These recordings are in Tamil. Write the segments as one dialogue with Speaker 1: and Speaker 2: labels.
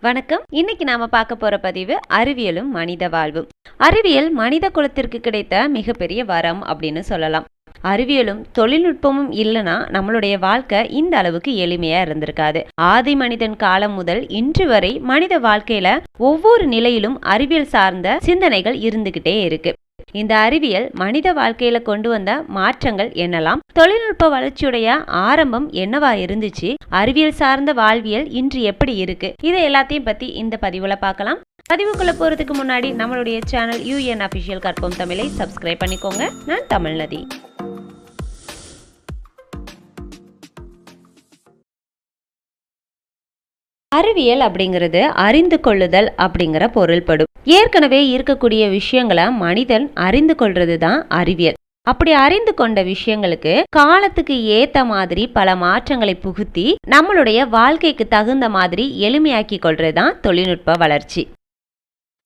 Speaker 1: வணக்கம். இன்னைக்கு நாம பார்க்க போற பதிவு அறிவியலும் மனித வாழ்வும். அறிவியல் மனித குலத்திற்கு கிடைத்த மிகப்பெரிய வரம் அப்படின்னு சொல்லலாம். அறிவியலும் தொழில்நுட்பமும் இல்லைன்னா நம்மளுடைய வாழ்க்கை இந்த அளவுக்கு எளிமையா இருந்திருக்காது. ஆதி மனிதன் காலம் முதல் இன்று வரை மனித வாழ்க்கையில ஒவ்வொரு நிலையிலும் அறிவியல் சார்ந்த சிந்தனைகள் இருந்துகிட்டே இருக்கு. இந்த அறிவியல் மனித வாழ்க்கையில கொண்டு வந்த மாற்றங்கள் என்னலாம், தொழில்நுட்ப வளர்ச்சியுடைய ஆரம்பம் என்னவா இருந்துச்சு, அறிவியல் சார்ந்த வாழ்வியல் இன்று எப்படி இருக்கு, இதை எல்லாத்தையும் பத்தி இந்த பதிவுல பார்க்கலாம். பதிவுக்குள்ள போறதுக்கு முன்னாடி நம்மளுடைய சேனல் UN அபிஷியல் கற்போம் தமிழை சப்ஸ்கிரைப் பண்ணிக்கோங்க. நான் தமிழ்நதி. அறிவியல் அப்படிங்கிறது அறிந்து கொள்ளுதல் அப்படிங்கிற பொருள்படும். ஏற்கனவே இருக்கக்கூடிய விஷயங்களை மனிதன் அறிந்து கொள்றது தான் அறிவியல். அப்படி அறிந்து கொண்ட விஷயங்களுக்கு காலத்துக்கு ஏத்த மாதிரி பல மாற்றங்களை புகுத்தி நம்மளுடைய வாழ்க்கைக்கு தகுந்த மாதிரி எளிமையாக்கி கொள்றதுதான் தொழில்நுட்ப வளர்ச்சி.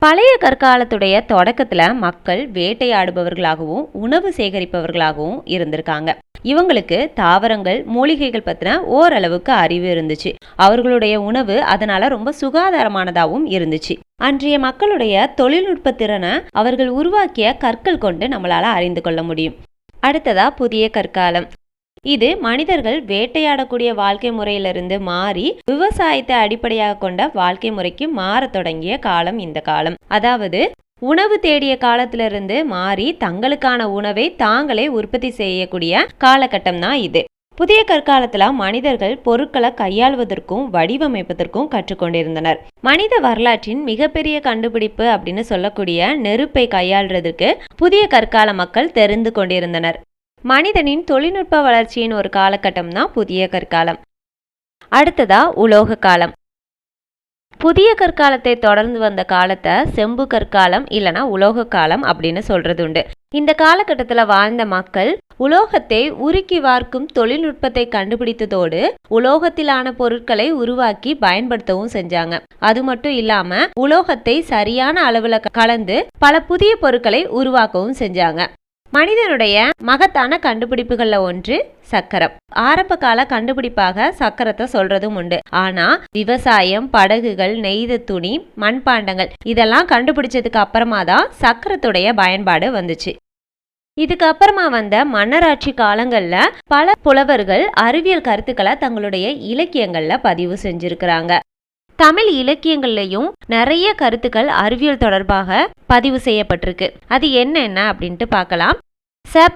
Speaker 1: பழைய கற்காலத்துடைய தொடக்கத்துல மக்கள் வேட்டையாடுபவர்களாகவும் உணவு சேகரிப்பவர்களாகவும் இருந்திருக்காங்க. இவங்களுக்கு தாவரங்கள் மூலிகைகள் பத்தின ஓரளவுக்கு அறிவு இருந்துச்சு. அவர்களுடைய உணவு அதனால ரொம்ப சுகாதாரமானதாகவும் இருந்துச்சு. அன்றைய மக்களுடைய தொழில்நுட்ப திறனை அவர்கள் உருவாக்கிய கற்கள் கொண்டு நம்மளால அறிந்து கொள்ள முடியும். அடுத்ததா புதிய கற்காலம். இது மனிதர்கள் வேட்டையாடக்கூடிய வாழ்க்கை முறையிலிருந்து மாறி விவசாயத்தை அடிப்படையாக கொண்ட வாழ்க்கை முறைக்கு மாற தொடங்கிய காலம் இந்த காலம். அதாவது உணவு தேடிய காலத்திலிருந்து மாறி தங்களுக்கான உணவை தாங்களே உற்பத்தி செய்யக்கூடிய காலகட்டம் தான் இது. புதிய கற்காலத்துல மனிதர்கள் பொருட்களை கையாளுவதற்கும் வடிவமைப்பதற்கும் கற்றுக்கொண்டிருந்தனர். மனித வரலாற்றின் மிகப்பெரிய கண்டுபிடிப்பு அப்படின்னு சொல்லக்கூடிய நெருப்பை கையாளுறதுக்கு புதிய கற்கால மக்கள் தெரிந்து கொண்டிருந்தனர். மனிதனின் தொழில்நுட்ப வளர்ச்சியின் ஒரு காலகட்டம் தான் புதிய கற்காலம். அடுத்ததா உலோக காலம். புதிய கற்காலத்தை தொடர்ந்து வந்த காலத்தை செம்பு கற்காலம் இல்லனா உலோக காலம் அப்படின்னு சொல்றது உண்டு. இந்த காலகட்டத்துல வாழ்ந்த மக்கள் உலோகத்தை உருக்கி வார்க்கும் தொழில்நுட்பத்தை கண்டுபிடித்ததோடு உலோகத்திலான பொருட்களை உருவாக்கி பயன்படுத்தவும் செஞ்சாங்க. அது மட்டும் இல்லாம உலோகத்தை சரியான அளவுல கலந்து பல புதிய பொருட்களை உருவாக்கவும் செஞ்சாங்க. மனிதனுடைய மகத்தான கண்டுபிடிப்புகள்ல ஒன்று சக்கரம். ஆரம்ப கால கண்டுபிடிப்பாக சக்கரத்தை சொல்றதும் உண்டு. ஆனா விவசாயம், படகுகள், நெய்த துணி, மண்பாண்டங்கள் இதெல்லாம் கண்டுபிடிச்சதுக்கு அப்புறமா தான் சக்கரத்துடைய பயன்பாடு வந்துச்சு. இதுக்கு அப்புறமா வந்த மன்னராட்சி காலங்கள்ல பல புலவர்கள் அறிவியல் கருத்துக்களை தங்களுடைய இலக்கியங்கள்ல பதிவு செஞ்சிருக்கிறாங்க. தமிழ் இலக்கியங்கள்லையும் நிறைய கருத்துக்கள் அறிவியல் தொடர்பாக பதிவு செய்யப்பட்டிருக்கு. அது என்னென்ன அப்படின்ட்டு பார்க்கலாம்.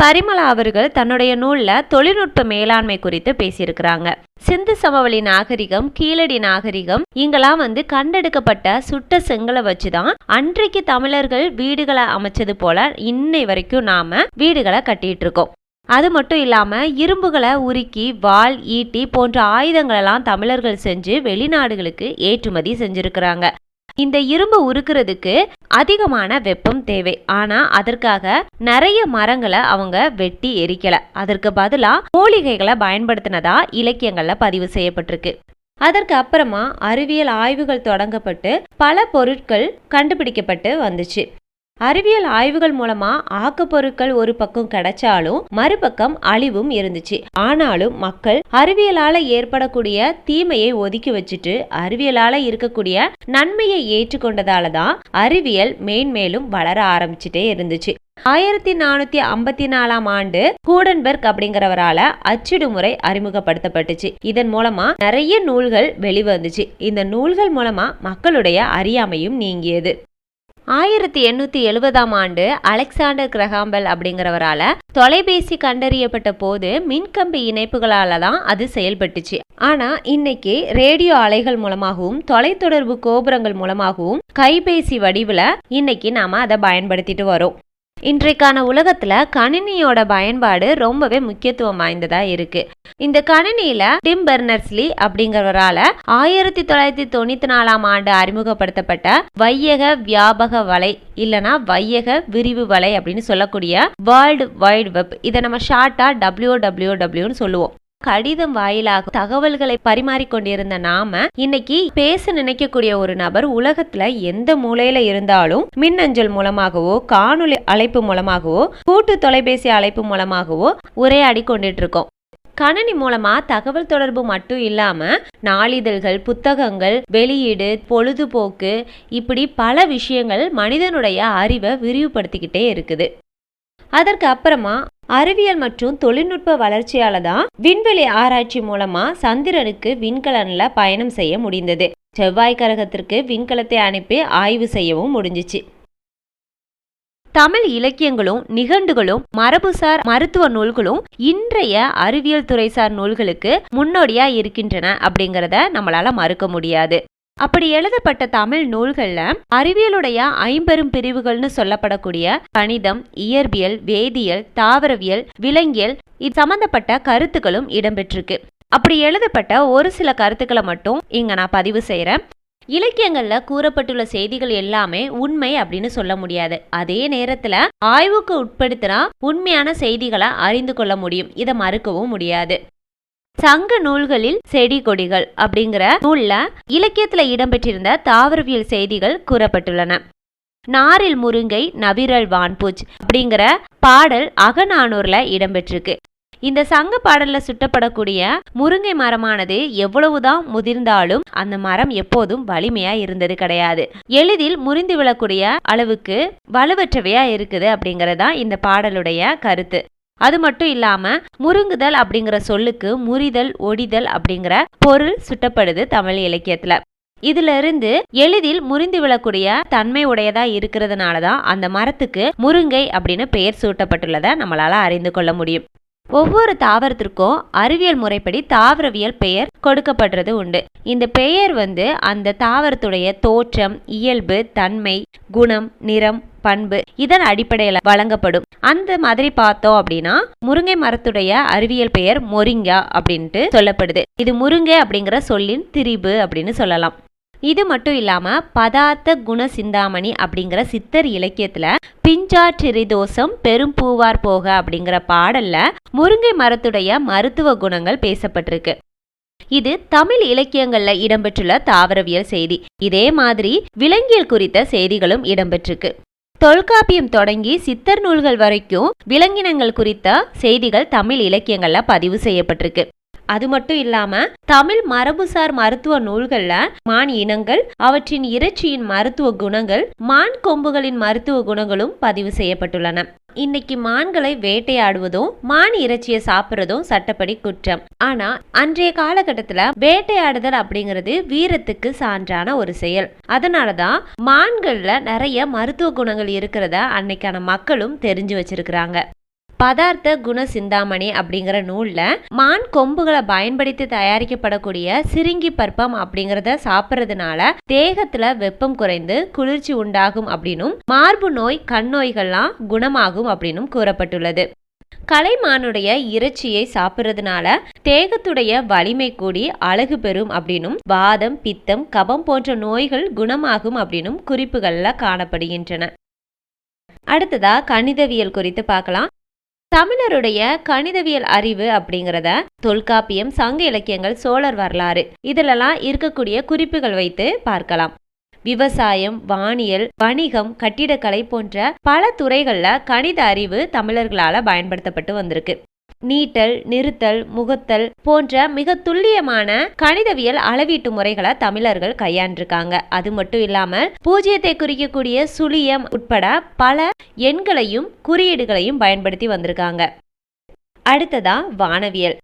Speaker 1: பரிமளா அவர்கள் தன்னுடைய நூல்ல தொழில்நுட்ப மேலாண்மை குறித்து பேசியிருக்கிறாங்க. சிந்து சமவெளி நாகரிகம், கீழடி நாகரிகம் இங்கெல்லாம் கண்டெடுக்கப்பட்ட சுட்ட செங்கலை வச்சுதான் அன்றைக்கு தமிழர்கள் வீடுகளை அமைச்சது போல இன்னை வரைக்கும் நாம வீடுகளை கட்டிட்டு இருக்கோம். அது மட்டும் இல்லாம இரும்புகளை உருக்கி வாள், ஈட்டி போன்ற ஆயுதங்களெல்லாம் தமிழர்கள் செஞ்சு வெளிநாடுகளுக்கு ஏற்றுமதி செஞ்சிருக்கிறாங்க. இந்த இரும்பு உருக்குறதுக்கு அதிகமான வெப்பம் தேவை. ஆனா அதற்காக நிறைய மரங்களை அவங்க வெட்டி எரிக்கல. அதற்கு பதிலா மூலிகைகளை பயன்படுத்தினதா இலக்கியங்கள்ல பதிவு செய்யப்பட்டிருக்கு. அதற்கு அப்புறமா அறிவியல் ஆய்வுகள் தொடங்கப்பட்டு பல பொருட்கள் கண்டுபிடிக்கப்பட்டு வந்துச்சு. அறிவியல் ஆய்வுகள் மூலமா ஆக்கப்பொருட்கள் ஒரு பக்கம் கிடைச்சாலும் மறுபக்கம் அழிவும் இருந்துச்சு. ஆனாலும் மக்கள் அறிவியலால ஏற்படக்கூடிய தீமையை ஒதுக்கி வச்சுட்டு அறிவியலால இருக்கக்கூடிய நன்மையை ஏற்றுக்கொண்டதாலதான் அறிவியல் மேன்மேலும் வளர ஆரம்பிச்சுட்டே இருந்துச்சு. 1454ஆம் ஆண்டு கூடன்பர்க் அப்படிங்கிறவரால அச்சிடு முறை அறிமுகப்படுத்தப்பட்டுச்சு. இதன் மூலமா நிறைய நூல்கள் வெளிவந்துச்சு. இந்த நூல்கள் மூலமா மக்களுடைய அறியாமையும் நீங்கியது. 1870ஆம் ஆண்டு அலெக்சாண்டர் கிரஹாம்பெல் அப்படிங்கிறவரால தொலைபேசி கண்டறியப்பட்ட போது மின்கம்பி இணைப்புகளால தான் அது செயல்பட்டுச்சு. ஆனா இன்னைக்கு ரேடியோ அலைகள் மூலமாகவும் தொலைத்தொடர்பு கோபுரங்கள் மூலமாகவும் கைபேசி வடிவுல இன்னைக்கு நாம அதை பயன்படுத்திட்டு வரோம். இன்றைக்கான உலகத்துல கணினியோட பயன்பாடு ரொம்பவே முக்கியத்துவம் வாய்ந்ததா இருக்கு. இந்த கணினியில டிம் பெர்னர்ஸ்-லீ அப்படிங்கிறவரால 1994ஆம் ஆண்டு அறிமுகப்படுத்தப்பட்ட வையக வியாபக வலை இல்லனா வையக விரிவு வலை அப்படின்னு சொல்லக்கூடிய வேர்ல்டு வைட் வெப், இதை நம்ம ஷார்ட்டா WWWன்னு சொல்லுவோம். கடிதம் வாயிலாக தகவல்களை பரிமாறிக்கொண்டிருந்த நாம இன்னைக்கு பேச நினைக்கக்கூடிய ஒரு நபர் உலகத்துல எந்த மூலையில இருந்தாலும் மின்னஞ்சல் மூலமாகவோ, காணொலி அழைப்பு மூலமாகவோ, கூட்டு தொலைபேசி அழைப்பு மூலமாகவோ உரையாடி கொண்டுட்டு இருக்கோம். கணினி மூலமா தகவல் தொடர்பு மட்டும் இல்லாம நாளிதழ்கள், புத்தகங்கள், வெளியீடு, பொழுதுபோக்கு, இப்படி பல விஷயங்கள் மனிதனுடைய அறிவை விரிவுபடுத்திக்கிட்டே இருக்குது. அதற்கு அப்புறமா அறிவியல் மற்றும் தொழில்நுட்ப வளர்ச்சியால தான் விண்வெளி ஆராய்ச்சி மூலமா சந்திரனுக்கு விண்கலன்ல பயணம் செய்ய முடிந்தது. செவ்வாய் கிரகத்திற்கு விண்கலத்தை அனுப்பி ஆய்வு செய்யவும் முடிஞ்சிச்சு. தமிழ் இலக்கியங்களும் நிகண்டுகளும் மரபுசார் மருத்துவ நூல்களும் இன்றைய அறிவியல் துறைசார் நூல்களுக்கு முன்னோடியா இருக்கின்றன அப்படிங்கிறத நம்மளால மறுக்க முடியாது. அப்படி எழுதப்பட்ட தமிழ் நூல்கள்ல அறிவியலுடைய 50 பிரிவுகள்னு சொல்லப்படக்கூடிய கணிதம், இயற்பியல், வேதியியல், தாவரவியல், விலங்கியல் இது சம்பந்தப்பட்ட கருத்துக்களும் இடம்பெற்றிருக்கு. அப்படி எழுதப்பட்ட ஒரு சில கருத்துக்களை மட்டும் இங்க நான் பதிவு செய்யறேன். இலக்கியங்கள்ல கூறப்பட்டுள்ள செய்திகள் எல்லாமே உண்மை அப்படின்னு சொல்ல முடியாது. அதே நேரத்துல ஆய்வுக்கு உட்படுத்தினா உண்மையான செய்திகளை அறிந்து கொள்ள முடியும். இதை மறுக்கவும் முடியாது. சங்க நூல்களில் செடி கொடிகள் அப்படிங்கிற நூல்ல இலக்கியத்துல இடம்பெற்றிருந்த தாவரவியல் செய்திகள் கூறப்பட்டுள்ளன. நாரில் முருங்கை நவிரல் வான்பூச் அப்படிங்கிற பாடல் அகநானூர்ல இடம்பெற்றிருக்கு. இந்த சங்க பாடல்ல சுட்டப்படக்கூடிய முருங்கை மரமானது எவ்வளவுதான் முதிர்ந்தாலும் அந்த மரம் எப்போதும் வலிமையா இருந்தது கிடையாது. எளிதில் முறிந்து விழக்கூடிய அளவுக்கு வலுவற்றவையா இருக்குது அப்படிங்கறதா இந்த பாடலுடைய கருத்து. அது மட்டும் இல்லாம முருங்குதல் அப்படிங்கிற சொல்லுக்கு முறிதல், ஒடிதல் அப்படிங்கிற பொருள் சுட்டப்படுது தமிழ் இலக்கியத்துல. இதுல இருந்து எளிதில் முறிந்து விழக்கூடிய தன்மை உடையதா இருக்கிறதுனாலதான் அந்த மரத்துக்கு முருங்கை அப்படின்னு பெயர் சூட்டப்பட்டுள்ளதை நம்மளால அறிந்து கொள்ள முடியும். ஒவ்வொரு தாவரத்திற்கும் அறிவியல் முறைப்படி தாவரவியல் பெயர் கொடுக்கப்படுறது உண்டு. இந்த பெயர் அந்த தாவரத்துடைய தோற்றம், இயல்பு, தன்மை, குணம், நிறம், பண்பு இதன் அடிப்படையில் வழங்கப்படும். அந்த மாதிரி பார்த்தோம் அப்படின்னா முருங்கை மரத்துடைய அறிவியல் பெயர் மொரிங்கா அப்படின்ட்டு சொல்லப்படுது. இது முருங்கை அப்படிங்கிற சொல்லின் திரிபு அப்படின்னு சொல்லலாம். இது மட்டும் இல்லாம பதார்த்த குண சிந்தாமணி அப்படிங்கிற சித்தர் இலக்கியத்துல பிஞ்சாற்றிரிதோசம் பெரும் பூவார் போக அப்படிங்கிற பாடல்ல முருங்கை மரத்துடைய மருத்துவ குணங்கள் பேசப்பட்டிருக்கு. இது தமிழ் இலக்கியங்கள்ல இடம்பெற்றுள்ள தாவரவியல் செய்தி. இதே மாதிரி விலங்கியல் குறித்த செய்திகளும் இடம்பெற்றிருக்கு. தொல்காப்பியம் தொடங்கி சித்தர் நூல்கள் வரைக்கும் விலங்கினங்கள் குறித்த செய்திகள் தமிழ் இலக்கியங்கள்ல பதிவு செய்யப்பட்டிருக்கு. அது மட்டும் இல்லாம தமிழ் மரபுசார் மருத்துவ நூல்கள்ல மான் இனங்கள், அவற்றின் இறைச்சியின் மருத்துவ குணங்கள், மான் கொம்புகளின் மருத்துவ குணங்களும் பதிவு செய்யப்பட்டுள்ளன. இன்னைக்கு மான்களை வேட்டையாடுவதும் மான் இறைச்சியை சாப்பிட்றதும் சட்டப்படி குற்றம். ஆனா அன்றைய காலகட்டத்துல வேட்டையாடுதல் அப்படிங்கிறது வீரத்துக்கு சான்றான ஒரு செயல். அதனாலதான் மான்கள்ல நிறைய மருத்துவ குணங்கள் இருக்கிறத அன்னைக்கான மக்களும் தெரிஞ்சு வச்சிருக்கிறாங்க. பதார்த்த குண சிந்தாமணி அப்படிங்கிற நூல்ல மான் கொம்புகளை பயன்படுத்தி தயாரிக்கப்படக்கூடிய சிறுங்கி பற்பம் அப்படிங்கறத சாப்பிட்றதுனால தேகத்துல வெப்பம் குறைந்து குளிர்ச்சி உண்டாகும் அப்படின்னும் மார்பு நோய், கண் நோய்கள்லாம் குணமாகும் அப்படின்னும் கூறப்பட்டுள்ளது. கலைமானுடைய இறைச்சியை சாப்பிட்றதுனால தேகத்துடைய வலிமை கூடி அழகு பெறும் அப்படின்னும் வாதம், பித்தம், கபம் போன்ற நோய்கள் குணமாகும் அப்படின்னும் குறிப்புகள்ல காணப்படுகின்றன. அடுத்ததா கணிதவியல் குறித்து பார்க்கலாம். தமிழருடைய கணிதவியல் அறிவு அப்படிங்கிறத தொல்காப்பியம், சங்க இலக்கியங்கள், சோழர் வரலாறு இதிலெல்லாம் இருக்கக்கூடிய குறிப்புகள் வைத்து பார்க்கலாம். விவசாயம், வானியல், வணிகம், கட்டிடக்கலை போன்ற பல துறைகள்ல கணித அறிவு தமிழர்களால பயன்படுத்தப்பட்டு வந்திருக்கு. நீட்டல், நிறுத்தல், முகத்தல் போன்ற மிக துல்லியமான கணிதவியல் அளவீட்டு முறைகளை தமிழர்கள் கையாண்டிருக்காங்க. அது மட்டும் இல்லாம பூஜ்ஜியத்தை குறிக்கக்கூடிய சுழியம் உட்பட பல எண்களையும் குறியீடுகளையும் பயன்படுத்தி வந்திருக்காங்க. அடுத்ததா வானவியல்.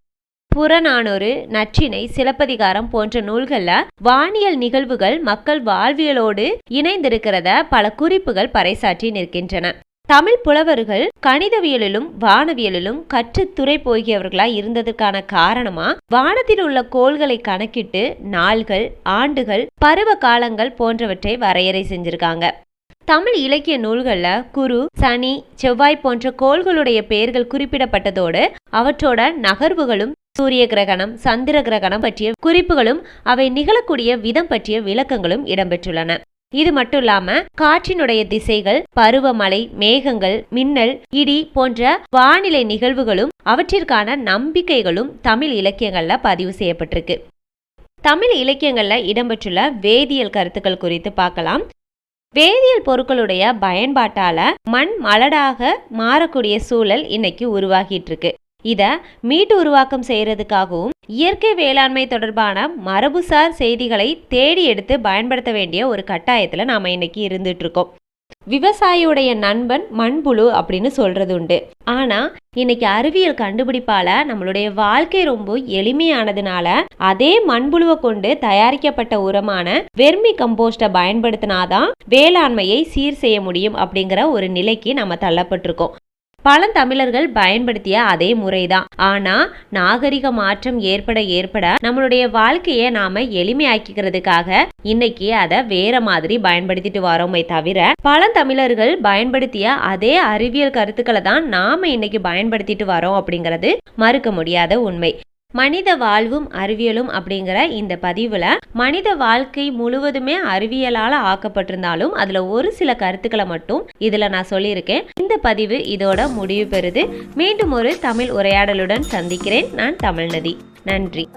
Speaker 1: புறநானூறு, நற்றிணை, சிலப்பதிகாரம் போன்ற நூல்கள்ல வானியல் நிகழ்வுகள் மக்கள் வாழ்வியலோடு இணைந்திருக்கிறத பல குறிப்புகள் பறைசாற்றி நிற்கின்றன. தமிழ் புலவர்கள் கணிதவியலிலும் வானவியலிலும் கற்று துறை போகியவர்களாய் இருந்ததற்கான காரணமா வானத்தில் உள்ள கோள்களை கணக்கிட்டு நாள்கள், ஆண்டுகள், பருவ காலங்கள் போன்றவற்றை வரையறை செஞ்சிருக்காங்க. தமிழ் இலக்கிய நூல்கள்ல குரு, சனி, செவ்வாய் போன்ற கோள்களுடைய பெயர்கள் குறிப்பிடப்பட்டதோடு அவற்றோட நகர்வுகளும், சூரிய கிரகணம், சந்திர கிரகணம் பற்றிய குறிப்புகளும் அவை நிகழக்கூடிய விதம் பற்றிய விளக்கங்களும் இடம்பெற்றுள்ளன. இது மட்டும் இல்லாம காற்றினுடைய திசைகள், பருவமழை, மேகங்கள், மின்னல், இடி போன்ற வானிலை நிகழ்வுகளும் அவற்றிற்கான நம்பிக்கைகளும் தமிழ் இலக்கியங்கள்ல பதிவு செய்யப்பட்டிருக்கு. தமிழ் இலக்கியங்கள்ல இடம்பெற்றுள்ள வேதியியல் கருத்துக்கள் குறித்து பார்க்கலாம். வேதியியல் பொருட்களுடைய பயன்பாட்டால மண் மலடாக மாறக்கூடிய சூழல் இன்னைக்கு உருவாகிட்டு இருக்கு. இதை மீட்டு உருவாக்கம் செய்யறதுக்காகவும் இயற்கை வேளாண்மை தொடர்பான மரபுசார் செய்திகளை தேடி எடுத்து பயன்படுத்த வேண்டிய ஒரு கட்டாயத்துல நாம இன்னைக்கு இருந்துட்டு இருக்கோம். விவசாயியுடைய நண்பன் மண்புழு அப்படின்னு சொல்றது உண்டு. ஆனா இன்னைக்கு அறிவியல் கண்டுபிடிப்பால நம்மளுடைய வாழ்க்கை ரொம்ப எளிமையானதுனால அதே மண்புழுவை கொண்டு தயாரிக்கப்பட்ட உரமான வெர்மி கம்போஸ்ட பயன்படுத்தினாதான் வேளாண்மையை சீர் செய்ய முடியும் அப்படிங்கிற ஒரு நிலைக்கு நம்ம தள்ளப்பட்டிருக்கோம். பழந்தமிழர்கள் பயன்படுத்திய அதே முறைதான். ஆனா நாகரிக மாற்றம் ஏற்பட நம்மளுடைய வாழ்க்கையை நாம எளிமையாக்கிக்கிறதுக்காக இன்னைக்கு அதை வேற மாதிரி பயன்படுத்திட்டு வரோமே தவிர பழந்தமிழர்கள் பயன்படுத்திய அதே அறிவியல் கருத்துக்களை தான் நாம இன்னைக்கு பயன்படுத்திட்டு வரோம் அப்படிங்கிறது மறுக்க முடியாத உண்மை. மனித வாழ்வும் அறிவியலும் அப்படிங்கிற இந்த பதிவுல மனித வாழ்க்கை முழுவதுமே அறிவியலால ஆக்கப்பட்டிருந்தாலும் அதுல ஒரு சில கருத்துக்களை மட்டும் இதுல நான் சொல்லியிருக்கேன். இந்த பதிவு இதோட முடிவு பெறுது. மீண்டும் ஒரு தமிழ் உரையாடலுடன் சந்திக்கிறேன். நான் தமிழ்நதி. நன்றி.